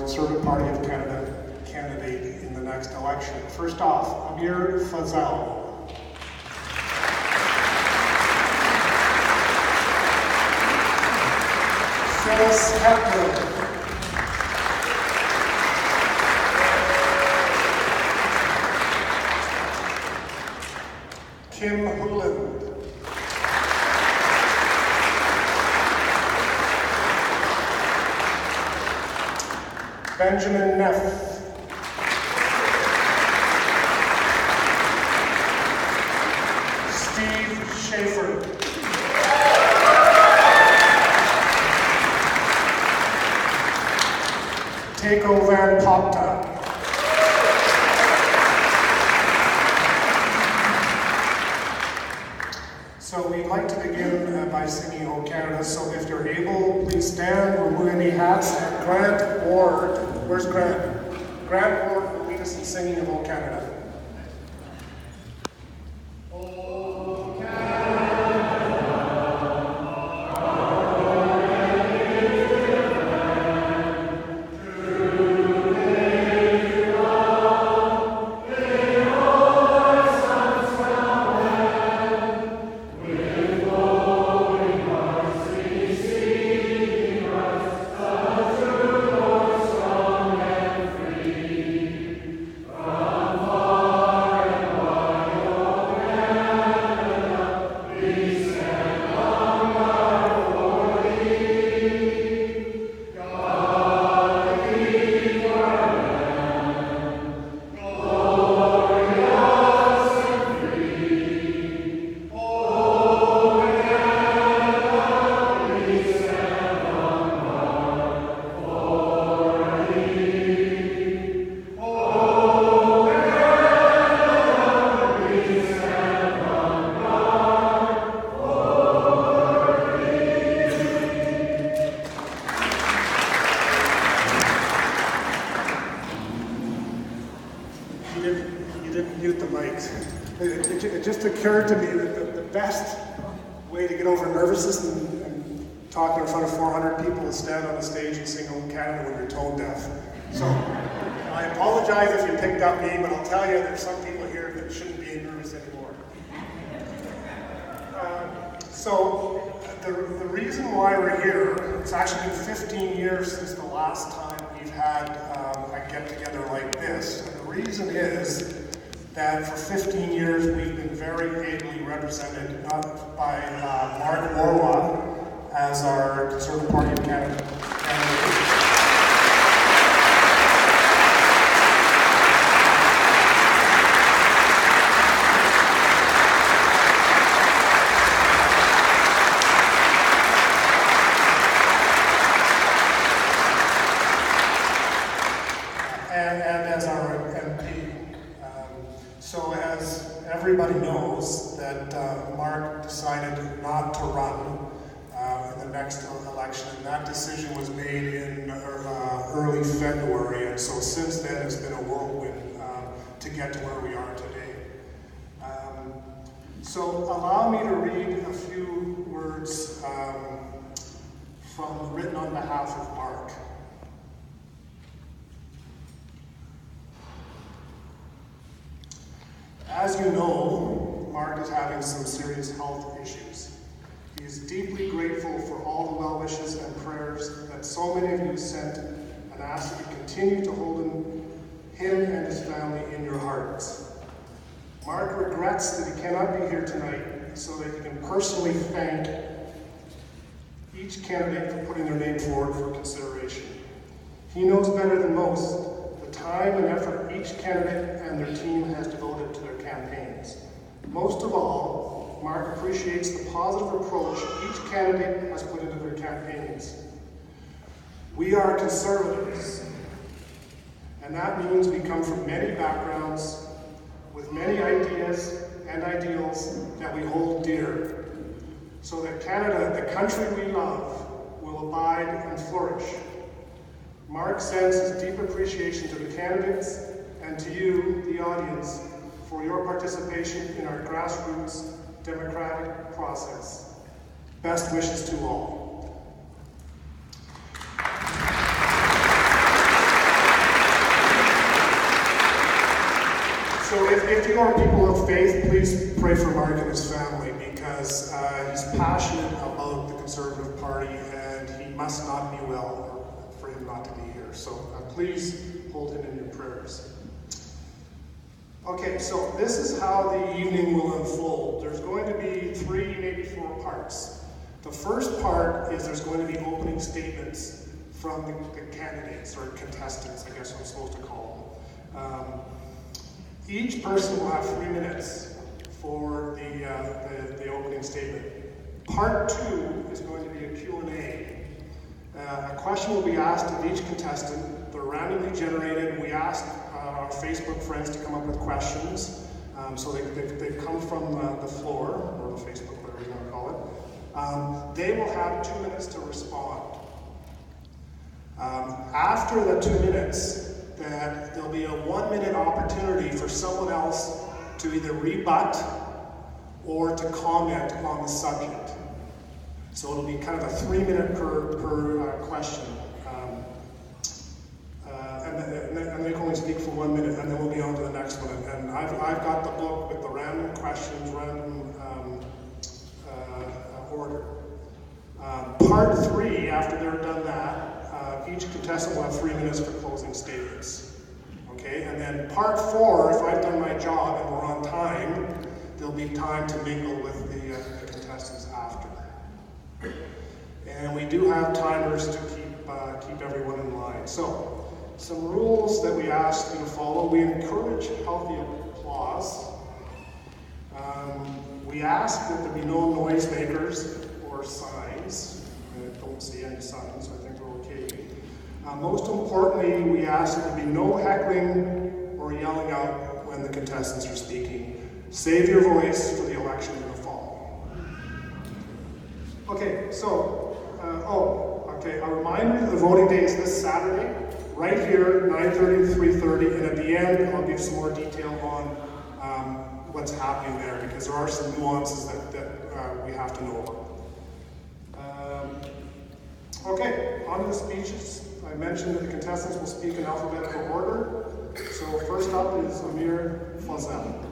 Conservative Party of Canada candidate in the next election. First off, Amir Fazal. Phyllis Hepburn. Kim Hooland. Benjamin Neff. Steve Schafer. Teiko Van Popta. So we'd like to begin by singing O Canada, so if you're able, please stand, remove any hats, and Grant Ward, where's Grant? Grant Ward will lead us in singing of O Canada. It just occurred to me that the best way to get over nervousness and talking in front of 400 people is stand on a stage and sing O Canada when you're tone deaf. So I apologize if you picked up me, but I'll tell you there's some people here that shouldn't be nervous anymore. So the reason why we're here, it's actually been 15 years since the last time we've had a get-together like this. And the reason is that for 15 years we've been very ably represented, not by Mark Warwa as our Conservative Party of Canada candidate. And as our MP. So as everybody knows that Mark decided not to run in the next election, and that decision was made in early February, and so since then it's been a whirlwind to get to where we are today. So allow me to read a few words written on behalf of Mark. As you know, Mark is having some serious health issues. He is deeply grateful for all the well wishes and prayers that so many of you sent, and ask that you continue to hold him and his family in your hearts. Mark regrets that he cannot be here tonight so that he can personally thank each candidate for putting their name forward for consideration. He knows better than most the time and effort each candidate and their team has devoted to their campaigns. Most of all, Mark appreciates the positive approach each candidate has put into their campaigns. We are conservatives, and that means we come from many backgrounds with many ideas and ideals that we hold dear, so that Canada, the country we love, will abide and flourish. Mark sends his deep appreciation to the candidates and to you, the audience, for your participation in our grassroots democratic process. Best wishes to all. if you are people of faith, please pray for Mark and his family because he's passionate about the Conservative Party and he must not be well for him not to be here. So please hold him in your prayers. Okay, so this is how the evening will unfold. There's going to be 3, maybe 4 parts. The first part is there's going to be opening statements from the candidates or contestants, I guess I'm supposed to call them. Each person will have 3 minutes for the opening statement. Part 2 is going to be a Q&A. A question will be asked of each contestant. They're randomly generated. We asked our Facebook friends to come up with questions. So they come from the floor, or the Facebook, whatever you want to call it. They will have 2 minutes to respond. After the 2 minutes, there'll be a 1-minute opportunity for someone else to either rebut or to comment on the subject. So it'll be kind of a 3-minute per question. And they can only speak for 1 minute, and then we'll be on to the next one. And I've got the book with the random questions, random order. Part 3, after they're done that, each contestant will have 3 minutes for closing statements. Okay, and then part 4, if I've done my job and we're on time, there'll be time to mingle with the contestants after. And we do have timers to keep everyone in line. So, some rules that we ask you to follow. We encourage healthy applause. We ask that there be no noisemakers or signs. I don't see any signs, so I think we're okay. Most importantly, we ask that there be no heckling or yelling out when the contestants are speaking. Save your voice for the election in the fall. Okay, so, a reminder that the voting day is this Saturday, right here, 9:30 to 3:30, and at the end, I'll give some more detail on what's happening there, because there are some nuances that we have to know about. Okay, on to the speeches. I mentioned that the contestants will speak in alphabetical order. So first up is Amir Fazal.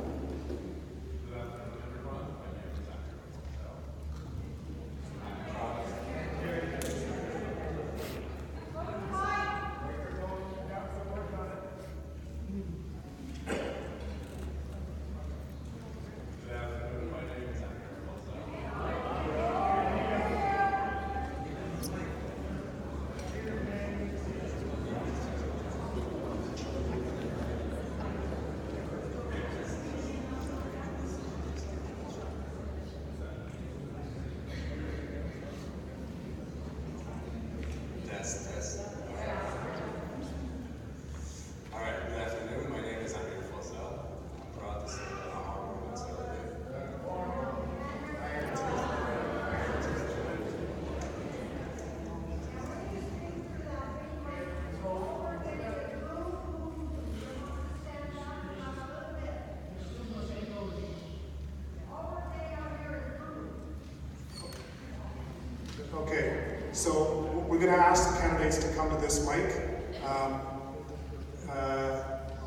Okay, so we're going to ask the candidates to come to this mic.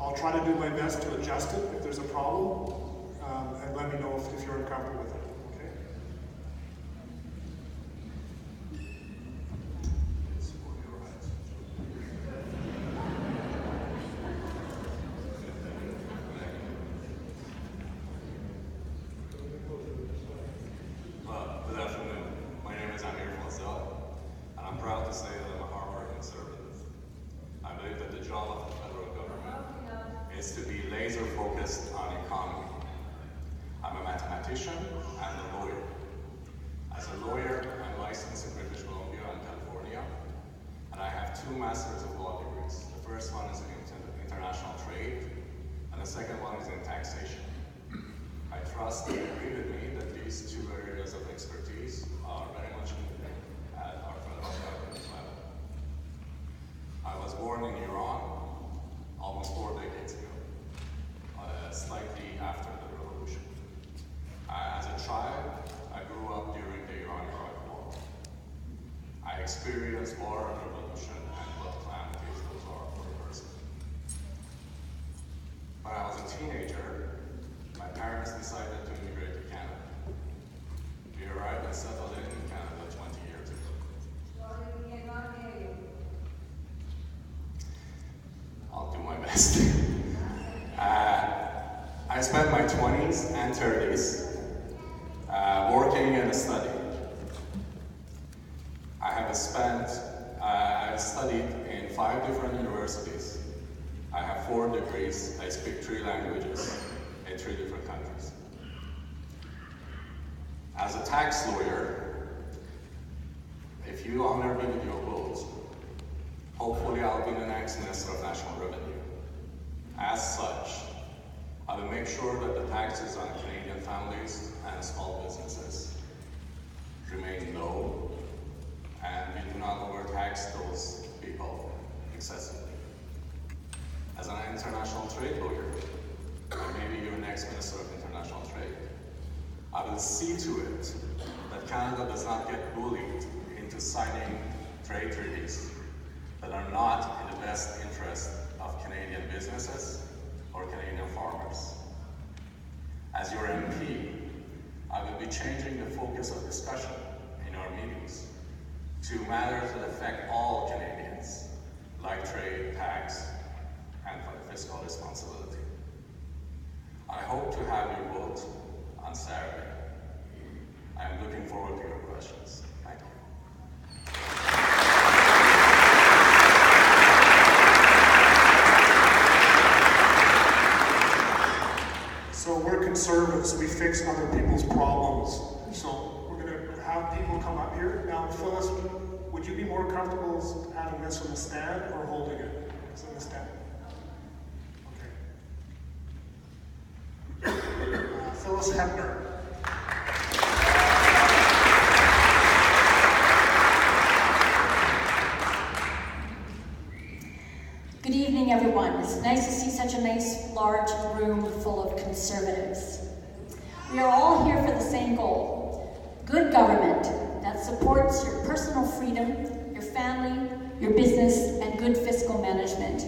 I'll try to do my best to adjust it if there's a problem, and let me know if you're uncomfortable with it, okay? Good afternoon. My name is Amir Fazal, and I'm proud to say that I'm a hard-working conservative. I believe that the job of the federal government is to be laser-focused on economy. I'm a mathematician and a lawyer. As a lawyer, I'm licensed in British Columbia and California, and I have 2 Masters of Law degrees. The first one is in international trade, and the second one is in taxation. I trust that you agree with me that these 2 areas of expertise are very much needed at our federal government level. I was born in Iran almost 4 decades ago, slightly after the revolution. As a child, I grew up during the Iran-Iraq War. I experienced war and revolution and what calamities those are for a person. When I was a teenager, I spent my 20s and 30s working and studying. I've studied in 5 different universities. I have 4 degrees. I speak 3 languages in 3 different countries. As a tax lawyer, if you honor me with your vote, hopefully I'll be the next Minister of National Revenue. As such, I will make sure that the taxes on Canadian families and small businesses remain low, and we do not overtax those people excessively. As an international trade lawyer, and maybe your next Minister of International Trade, I will see to it that Canada does not get bullied into signing trade treaties that are not in the best interest of Canadian businesses or Canadian farmers. As your MP, I will be changing the focus of discussion in our meetings to matters that affect all Canadians, like trade, tax, and fiscal responsibility. I hope to have your vote on Saturday. I am looking forward to your questions. Thank you. So we're conservatives, we fix other people's problems. So we're gonna have people come up here. Now, Phyllis, would you be more comfortable having this from the stand or holding it? It's in the stand. Okay. Phyllis Hepner. Good evening, everyone. It's nice to see such a nice, large room full of conservatives. We are all here for the same goal: good government that supports your personal freedom, your family, your business, and good fiscal management.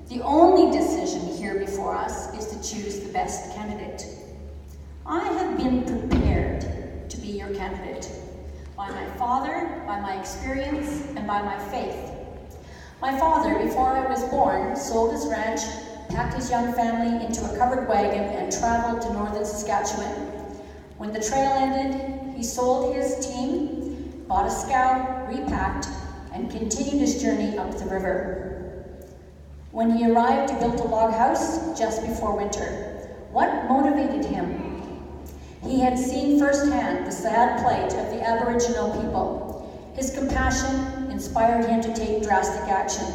The only decision here before us is to choose the best candidate. I have been prepared to be your candidate by my father, by my experience, and by my faith. My father, before I was born, sold his ranch, packed his young family into a covered wagon, and traveled to northern Saskatchewan. When the trail ended, he sold his team, bought a scow, repacked, and continued his journey up the river. When he arrived, he built a log house just before winter. What motivated him? He had seen firsthand the sad plight of the Aboriginal people. His compassion inspired him to take drastic action.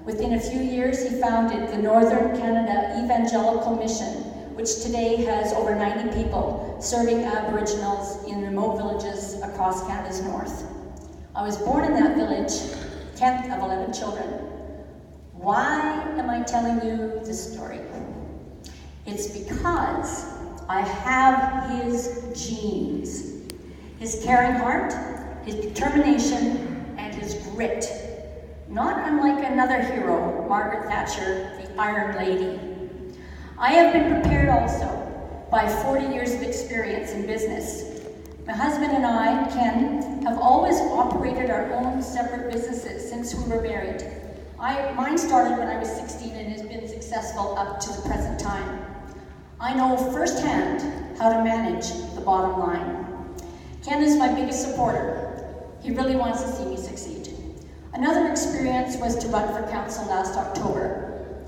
Within a few years, he founded the Northern Canada Evangelical Mission, which today has over 90 people serving Aboriginals in remote villages across Canada's north. I was born in that village, 10th of 11 children. Why am I telling you this story? It's because I have his genes, his caring heart, his determination, and his grit. Not unlike another hero, Margaret Thatcher, the Iron Lady. I have been prepared also by 40 years of experience in business. My husband and I, Ken, have always operated our own separate businesses since we were married. Mine started when I was 16 and has been successful up to the present time. I know firsthand how to manage the bottom line. Ken is my biggest supporter. He really wants to see me succeed. Another experience was to run for council last October.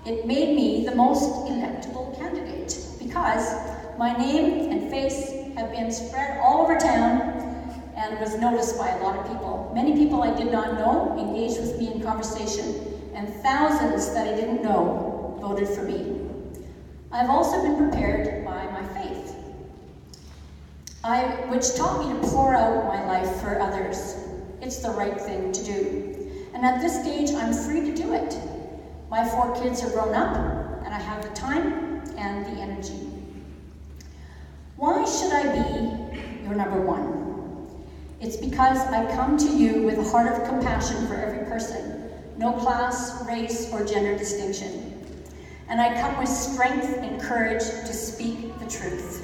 It made me the most electable candidate because my name and face have been spread all over town and was noticed by a lot of people. Many people I did not know engaged with me in conversation, and thousands that I didn't know voted for me. I've also been prepared by my faith, which taught me to pour out my life for others. It's the right thing to do. And at this stage, I'm free to do it. My 4 kids are grown up, and I have the time and the energy. Why should I be your number one? It's because I come to you with a heart of compassion for every person, no class, race, or gender distinction. And I come with strength and courage to speak the truth.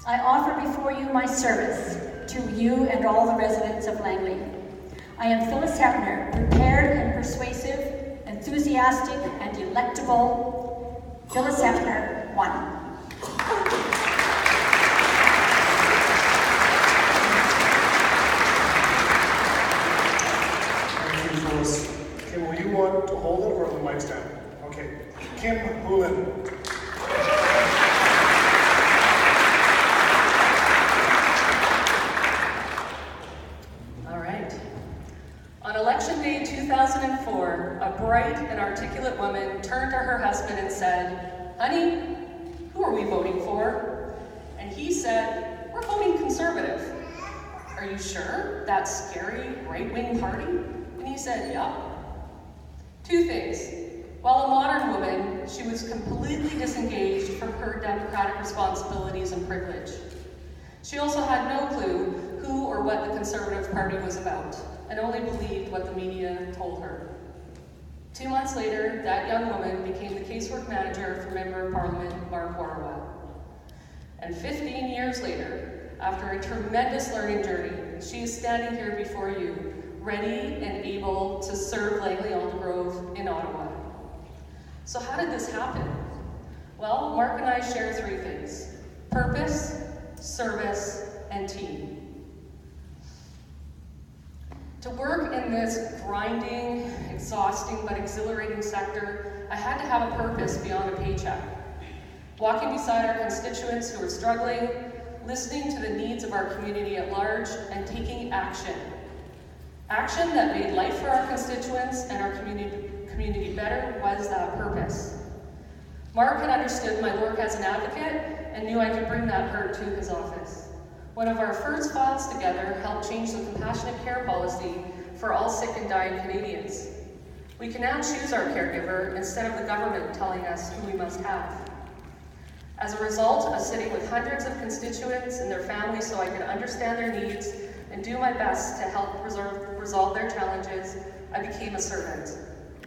I offer before you my service to you and all the residents of Langley. I am Phyllis Hepner, prepared and persuasive, enthusiastic, enthusiastic and electable Phyllis Hefner, 1. Kim, will you want to hold it or the mic stand? Okay. Kim Hulen. All right. On Election Day 2004, a bright and articulate woman turned to her husband and said, "Honey, who are we voting for?" And he said, "We're voting Conservative." "Are you sure? That scary right-wing party?" And he said, "Yup." 2 things. While a modern woman, she was completely disengaged from her democratic responsibilities and privilege. She also had no clue who or what the Conservative Party was about, and only believed what the media told her. 2 months later, that young woman became the casework manager for Member of Parliament Mark Warwa. And 15 years later, after a tremendous learning journey, she is standing here before you, ready and able to serve Langley-Aldergrove in Ottawa. So how did this happen? Well, Mark and I share 3 things: purpose, service, and team. To work in this grinding, exhausting, but exhilarating sector, I had to have a purpose beyond a paycheck. Walking beside our constituents who are struggling, listening to the needs of our community at large, and taking action. Action that made life for our constituents and our community better was that purpose. Mark had understood my work as an advocate and knew I could bring that hurt to his office. One of our first files together helped change the compassionate care policy for all sick and dying Canadians. We can now choose our caregiver instead of the government telling us who we must have. As a result of sitting with hundreds of constituents and their families so I could understand their needs and do my best to help resolve their challenges, I became a servant.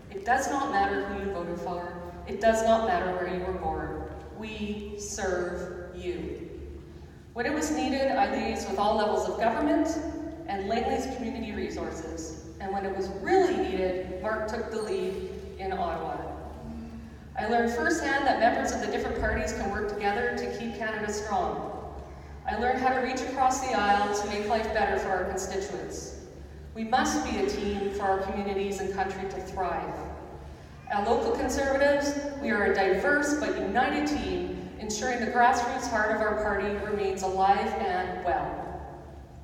It does not matter who you voted for. It does not matter where you were born. We serve you. When it was needed, I liaised with all levels of government and Langley's community resources. And when it was really needed, Mark took the lead in Ottawa. I learned firsthand that members of the different parties can work together to keep Canada strong. I learned how to reach across the aisle to make life better for our constituents. We must be a team for our communities and country to thrive. At Local Conservatives, we are a diverse but united team, ensuring the grassroots heart of our party remains alive and well.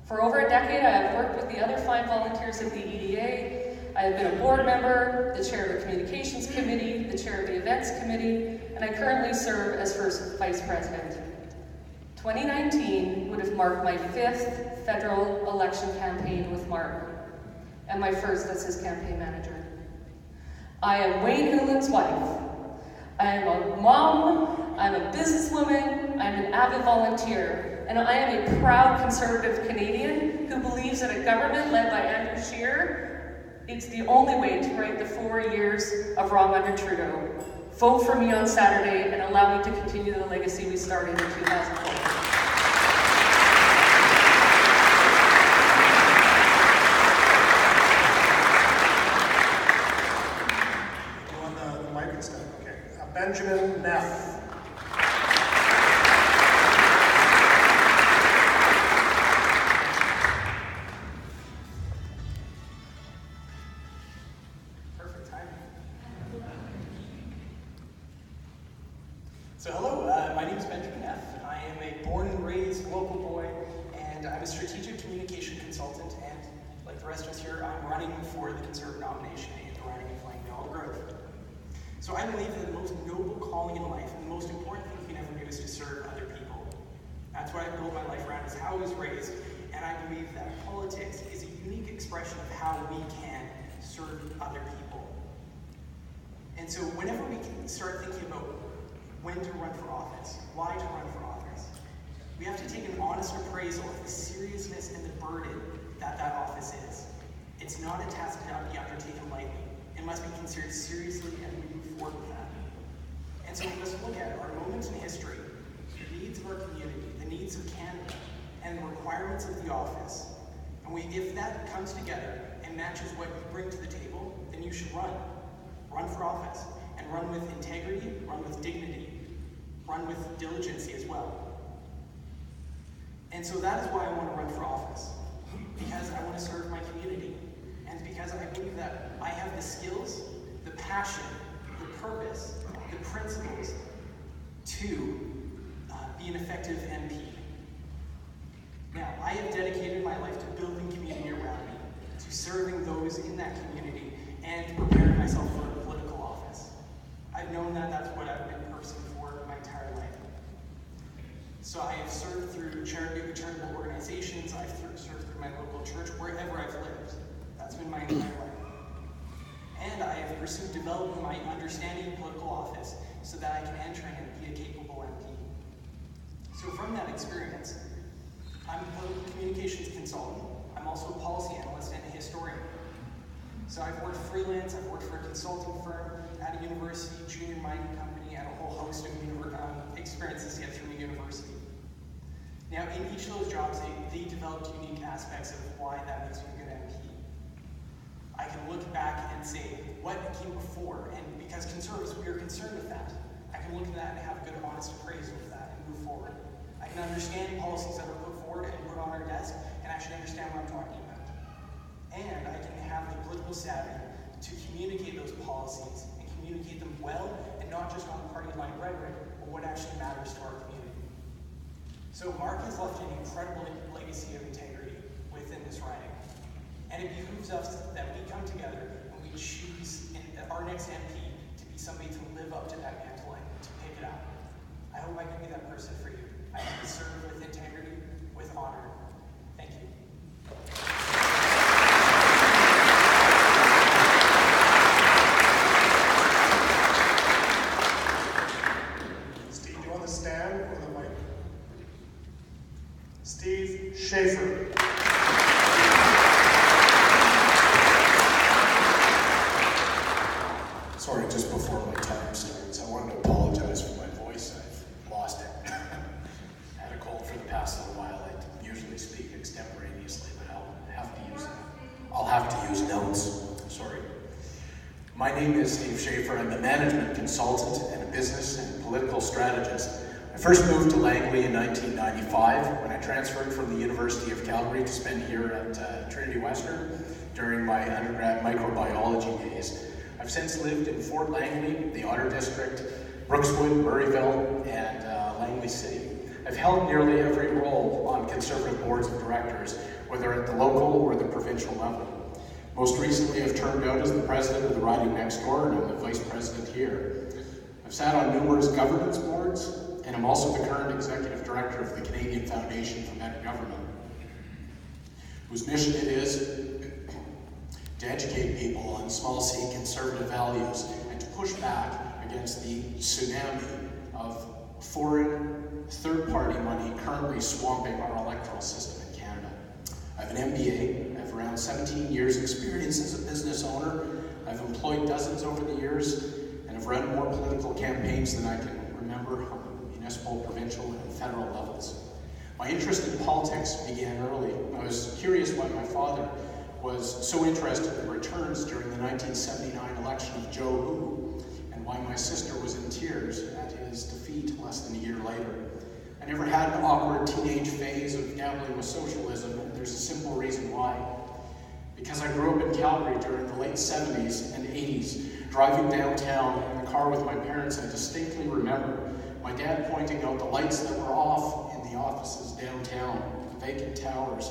For over a decade, I have worked with the other fine volunteers of the EDA. I have been a board member, the chair of the Communications Committee, the chair of the Events Committee, and I currently serve as first vice president. 2019 would have marked my 5th federal election campaign with Mark, and my first as his campaign manager. I am Wayne Hulen's wife. I am a mom, I'm a businesswoman, I'm an avid volunteer, and I am a proud conservative Canadian who believes that a government led by Andrew Scheer, it's the only way to right the 4 years of wrong under Trudeau. Vote for me on Saturday and allow me to continue the legacy we started in 2004. Benjamin Neff. Perfect timing. So hello, my name is Benjamin Neff. I am a born and raised local boy, and I'm a strategic communication consultant, and like the rest of us here, I'm running for the Conservative nomination in the riding of Langley-Aldergrove. So I believe that the most noble calling in life and the most important thing you can ever do is to serve other people. That's what I built my life around, is how I was raised, and I believe that politics is a unique expression of how we can serve other people. And so whenever we can start thinking about when to run for office, why to run for office, we have to take an honest appraisal of the seriousness and the burden that that office is. It's not a task to be undertaken lightly. It must be considered seriously, and we move forward with that. And so we must look at our moments in history, the needs of our community, the needs of Canada, and the requirements of the office. And if that comes together and matches what you bring to the table, then you should run. run for office, and run with integrity, run with dignity, run with diligency as well. And so that is why I want to run for office, because I want to serve my community, and because I believe that I have the skills, the passion, the purpose, the principles to be an effective MP. Now, I have dedicated my life to building community around me, to serving those in that community, and to preparing myself for a political office. I've known that that's what I've been pursuing for my entire life. So I have served through charitable organizations, I've served through my local church, wherever I've lived. That's been my entire life. And I have pursued developing my understanding of political office so that I can enter and be a capable MP. So from that experience, I'm a political communications consultant. I'm also a policy analyst and a historian. So I've worked freelance, I've worked for a consulting firm, at a university, junior mining company, and a whole host of experiences yet through a university. Now, in each of those jobs, they developed unique aspects of why that makes me a good MP. I can look back and say, what came before? And because conservatives, we are concerned with that. I can look at that and have a good, honest appraisal of that and move forward. I can understand policies that are put forward and put on our desk and actually understand what I'm talking about. And I can have the political savvy to communicate those policies and communicate them well, and not just on party line rhetoric, but what actually matters to our community. So Mark has left an incredible legacy of integrity within this riding. And it behooves us that we come together and we choose our next MP to be somebody to live up to that mantle and to pick it up. I hope I can be that person for you. I can serve with integrity, with honor. Thank you. Steve, do you want the stand or the mic? Steve Schafer. Sorry, just before my time starts, I wanted to apologize for my voice. I've lost it. I had a cold for the past little while. I usually speak extemporaneously, but I'll have to use notes. Sorry. My name is Steve Schafer. I'm a management consultant and a business and political strategist. I first moved to Langley in 1995 when I transferred from the University of Calgary to spend here at Trinity Western during my undergrad microbiology days. I've since lived in Fort Langley, the Otter District, Brookswood, Murrayville, and Langley City. I've held nearly every role on conservative boards of directors, whether at the local or the provincial level. Most recently, I've turned out as the president of the riding next door, and I'm the vice president here. I've sat on numerous governance boards, and I'm also the current executive director of the Canadian Foundation for Better Government, whose mission it is to educate people on small C conservative values and to push back against the tsunami of foreign third-party money currently swamping our electoral system in Canada. I have an MBA, I have around 17 years experience as a business owner, I've employed dozens over the years, and I've run more political campaigns than I can remember on the municipal, provincial, and federal levels. My interest in politics began early. I was curious why my father was so interested in returns during the 1979 election of Joe Who, and why my sister was in tears at his defeat less than a year later. I never had an awkward teenage phase of dabbling with socialism, and there's a simple reason why. Because I grew up in Calgary during the late 70s and 80s, driving downtown in the car with my parents, I distinctly remember my dad pointing out the lights that were off in the offices downtown, the vacant towers.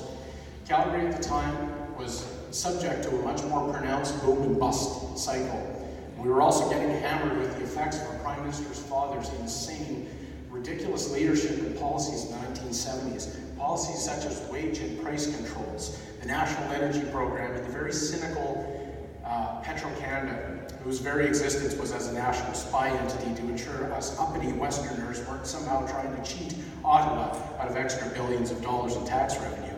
Calgary at the time was subject to a much more pronounced boom and bust cycle. We were also getting hammered with the effects of our Prime Minister's father's insane, ridiculous leadership and policies in the 1970s. Policies such as wage and price controls, the National Energy Program, and the very cynical Petro-Canada, whose very existence was as a national spy entity to ensure us uppity Westerners weren't somehow trying to cheat Ottawa out of extra billions of dollars in tax revenue.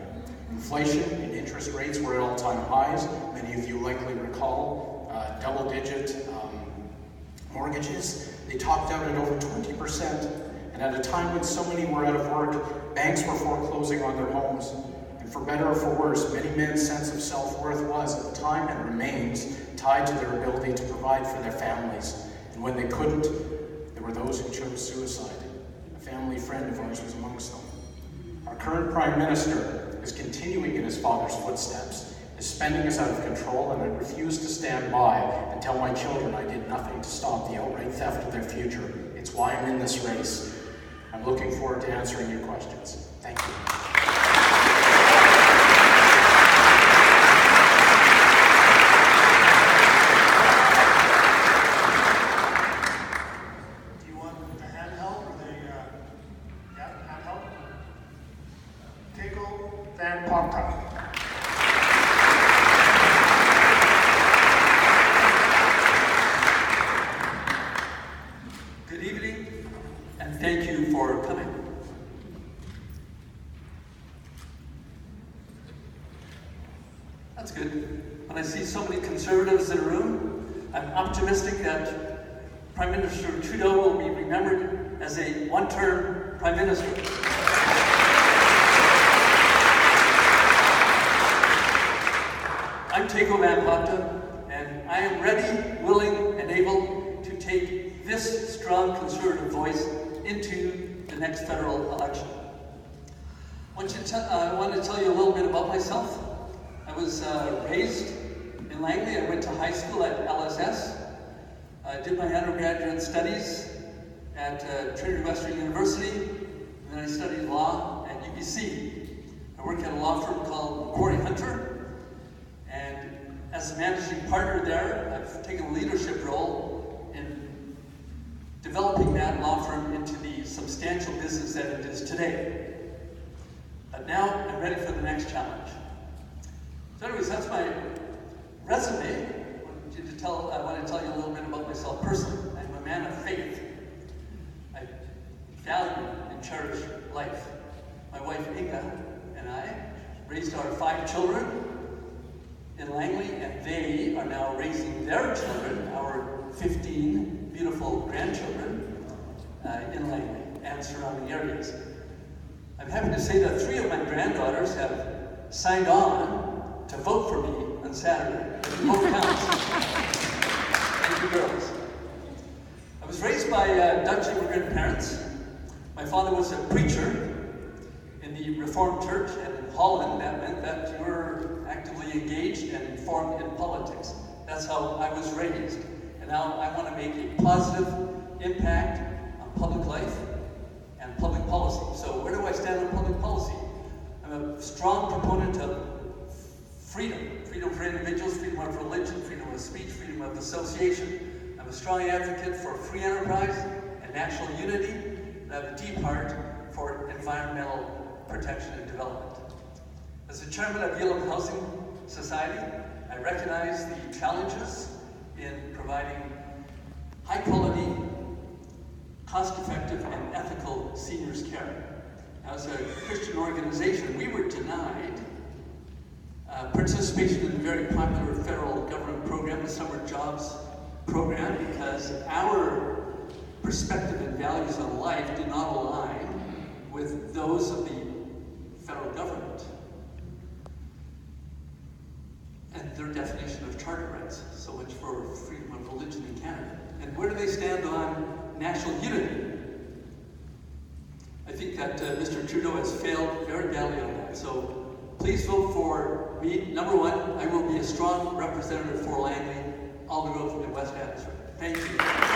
Inflation and interest rates were at all-time highs. Many of you likely recall double-digit mortgages. They topped out at over 20%. And at a time when so many were out of work, banks were foreclosing on their homes, And for better or for worse, many men's sense of self-worth was, at the time and remains, tied to their ability to provide for their families. And when they couldn't, there were those who chose suicide. A family friend of ours was amongst them. Our current Prime Minister is continuing in his father's footsteps. His spending is out of control, and I refuse to stand by and tell my children I did nothing to stop the outright theft of their future. It's why I'm in this race. I'm looking forward to answering your questions. Thank you. Do you want the handheld or the, handheld? Keiko Van Ponta. Good evening, and thank you for coming. That's good. When I see so many Conservatives in a room, I'm optimistic that Prime Minister Trudeau will be remembered as a one-term Prime Minister. I'm Teiko Van Ponta, and I am ready, willing, and able to take this strong Conservative voice into the next federal election. I want to tell you a little bit about myself. I was raised in Langley. I went to high school at LSS. I did my undergraduate studies at Trinity Western University, and then I studied law at UBC. I work at a law firm called Corey Hunter, and as a managing partner there, I've taken a leadership role in developing that law firm into the substantial business that it is today. But now I'm ready for the next challenge. So anyways, that's my resume. I want to tell you a little bit about myself personally. I'm a man of faith. I value and cherish life. My wife Inga and I raised our 5 children in Langley, and they are now raising their children, our 15 beautiful grandchildren, in Langley and surrounding areas. I'm happy to say that 3 of my granddaughters have signed on to vote for me on Saturday. Vote counts. Thank you, girls. I was raised by Dutch immigrant parents. My father was a preacher in the Reformed Church, and in Holland, that meant that you were actively engaged and informed in politics. That's how I was raised. And now I want to make a positive impact on public life and public policy. So where do I stand on public policy? I'm a strong proponent of freedom. Freedom for individuals, freedom of religion, freedom of speech, freedom of association. I'm a strong advocate for free enterprise and national unity, and I have a deep heart for environmental protection and development. As the chairman of Yield Housing Society, I recognize the challenges in providing high-quality, cost-effective, and ethical seniors care. As a Christian organization, we were denied participation in the very popular federal government program, the Summer Jobs Program, because our perspective and values on life did not align with those of the federal government and their definition of charter rights. So much for freedom of religion in Canada. And where do they stand on national unity? I think that Mr. Trudeau has failed very badly on that. So please vote for me. Number 1, I will be a strong representative for Langley-Aldergrove and West Abbotsford. Thank you.